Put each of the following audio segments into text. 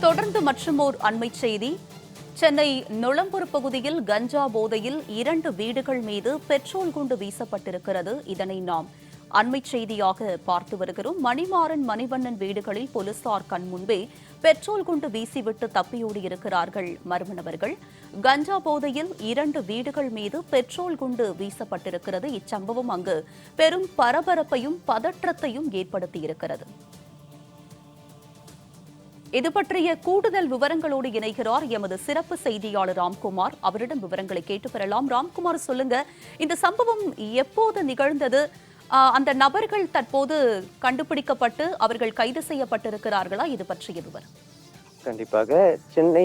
தொடர்ந்து மற்றுமோர் அண்மை செய்தி. சென்னை நொளம்பூர் பகுதியில் கஞ்சா போதையில் 2 வீடுகள் மீது பெட்ரோல் குண்டு வீசப்பட்டிருக்கிறது. இதனை நாம் அண்மை செய்தியாக பார்த்து வருகிறோம். மணிமாறன், மணிவண்ணன் வீடுகளில் போலீசார் கண் முன்பே பெட்ரோல் குண்டு வீசிவிட்டு தப்பியோடியிருக்கிறார்கள் மர்ம நபர்கள். கஞ்சா போதையில் 2 வீடுகள் மீது பெட்ரோல் குண்டு வீசப்பட்டிருக்கிறது. இச்சம்பவம் அங்கு பெரும் பரபரப்பையும் பதற்றத்தையும் ஏற்படுத்தியிருக்கிறது. இது பற்றிய கூடுதல் விவரங்களோடு இணைகிறார் எமது சிறப்பு செய்தியாளர் ராம்குமார். அவரிடம் விவரங்களை கேட்டு பெறலாம். ராம்குமார், சொல்லுங்க, இந்த சம்பவம் எப்போது நிகழ்ந்தது? அந்த நபர்கள் தற்போது கண்டுபிடிக்கப்பட்டு அவர்கள் கைது செய்யப்பட்டிருக்கிறார்களா? இது பற்றிய விவரம். கண்டிப்பாக சென்னை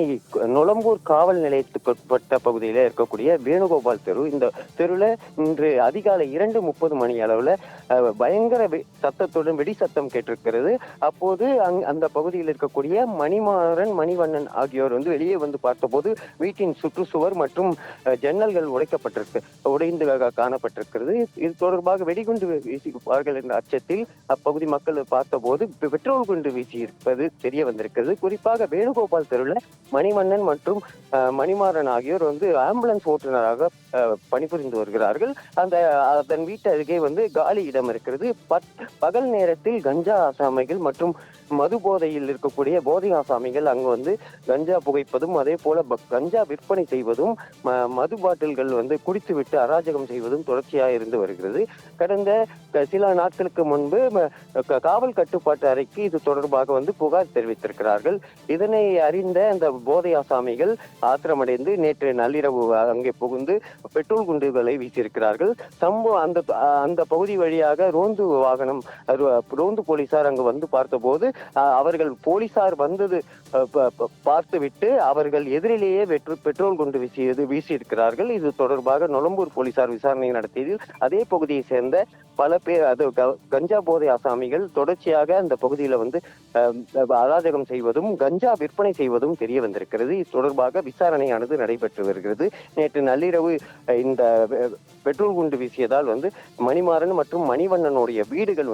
நொளம்பூர் காவல் நிலையத்துக்குட்பட்ட பகுதியில் இருக்கக்கூடிய வேணுகோபால் தெரு. இந்த தெருவில் இன்று அதிகாலை 2:30 மணி அளவில் பயங்கர சத்தத்துடன் வெடி சத்தம் கேட்டிருக்கிறது. அப்போது அந்த பகுதியில் இருக்கக்கூடிய மணிமாறன், மணிவண்ணன் ஆகியோர் வெளியே வந்து பார்த்தபோது வீட்டின் சுற்றுச்சுவர் மற்றும் ஜன்னல்கள் உடைந்து காணப்பட்டிருக்கிறது. இது தொடர்பாக வெடிகுண்டு வீசிப்பார்கள் என்ற அச்சத்தில் அப்பகுதி மக்கள் பார்த்தபோது பெட்ரோல் குண்டு வீசி இருப்பது தெரிய வந்திருக்கிறது. குறிப்பாக வேணுகோபால் தெருவில் மணிவண்ணன் மற்றும் மணிமாறன் ஆகியோர் ஆம்புலன்ஸ் ஓட்டுநராக பணிபுரிந்து வருகிறார்கள். அதன் வீட்டு அருகே காலி இடம் இருக்கிறது. பகல் நேரத்தில் கஞ்சா ஆசாமிகள் மற்றும் மது போதையில் இருக்கக்கூடிய போதை ஆசாமிகள் அங்கு கஞ்சா புகைப்பதும் அதே போல கஞ்சா விற்பனை செய்வதும் மது பாட்டில்கள் குடித்துவிட்டு அராஜகம் செய்வதும் தொடர்ச்சியாக இருந்து வருகிறது. கடந்த சில நாட்களுக்கு முன்பு காவல் கட்டுப்பாட்டு அறைக்கு இது தொடர்பாக புகார் தெரிவித்திருக்கிறார்கள். இதனை அறிந்த அந்த போதை ஆசாமிகள் ஆத்திரமடைந்து நேற்று நள்ளிரவு அங்கே புகுந்து பெட்ரோல் குண்டுகளை வீசியிருக்கிறார்கள். அந்த பகுதி வழியாக ரோந்து போலீசார் அங்கு பார்த்தபோது அவர்கள் போலீசார் வந்தது பார்த்துவிட்டு அவர்கள் எதிரிலேயே பெட்ரோல் குண்டு வீசியிருக்கிறார்கள். இது தொடர்பாக நொளம்பூர் போலீசார் விசாரணை நடத்தியதில் அதே பகுதியை சேர்ந்த பல பேர் கஞ்சா போதை ஆசாமிகள் தொடர்ச்சியாக அந்த பகுதியில் அராஜகம் செய்வதும் கஞ்சா விற்பனை செய்வதும் தெரிய வந்திருக்கிறது. இது தொடர்பாக விசாரணையானது நடைபெற்று வருகிறது. நேற்று நள்ளிரவு இந்த பெட்ரோல் குண்டு வீசியதால் மணிமாறன் மற்றும் மணிவண்ணனுடைய வீடுகள்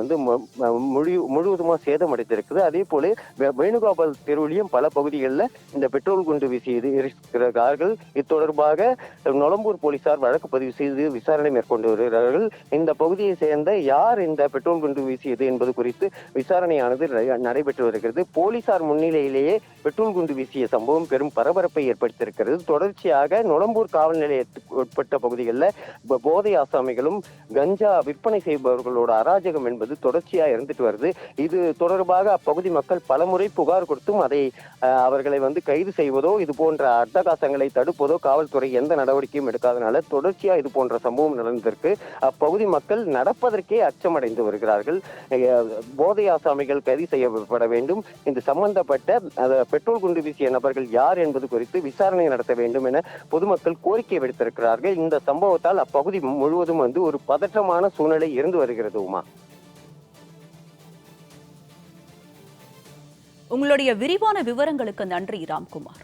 முழுவதுமாக சேதமடைந்திருக்கிறது. அதே போல வேணுகோபால் தெருவிலையும் பல பகுதிகளில் இந்த பெட்ரோல் குண்டு வீசி இருக்கிறார்கள். இது தொடர்பாக நொளம்பூர் போலீசார் வழக்கு பதிவு செய்து விசாரணை மேற்கொண்டு வருகிறார்கள். இந்த பகுதியை சேர்ந்த யார் இந்த பெட்ரோல் குண்டு வீசியது என்பது குறித்து விசாரணையானது நடைபெற்று வருகிறது. போலீசார் முன்னிலையிலேயே பெட்ரோல் குண்டு வீசிய சம்பவம் பெரும் பரபரப்பை ஏற்படுத்தியிருக்கிறது. தொடர்ச்சியாக நொளம்பூர் காவல் நிலையத்துக்கு உட்பட்ட பகுதிகளில் போதை ஆசாமிகளும் கஞ்சா விற்பனை செய்பவர்களோட அராஜகம் என்பது தொடர்ச்சியாக இருந்துட்டு வருது. இது தொடர்பாக அப்பகுதி மக்கள் பலமுறை புகார் கொடுத்தும் அவர்களை கைது செய்வதோ இது போன்ற அட்டகாசங்களை தடுப்பதோ காவல்துறை எந்த நடவடிக்கையும் எடுக்காதனால தொடர்ச்சியா இது போன்ற சம்பவம் நடந்திருக்கு. அப்பகுதி மக்கள் நடப்பதற்கே அச்சமடைந்து வருகிறார்கள். போதை ஆசாமிகள் கைது செய்யப்பட வேண்டும். இந்த சம்பந்தப்பட்ட பெட்ரோல் குண்டு வீசிய நபர்கள் யார் என்பது குறித்து விசாரணை நடத்த வேண்டும் என பொதுமக்கள் கோரிக்கை விடுத்திருக்கிறார்கள். இந்த சம்பவத்தால் அப்பகுதி முழுவதும் ஒரு பதற்றமான சூழ்நிலை இருந்து வருகிறது. உமா, உங்களுடைய விரிவான விவரங்களுக்கு நன்றி ராம்குமார்.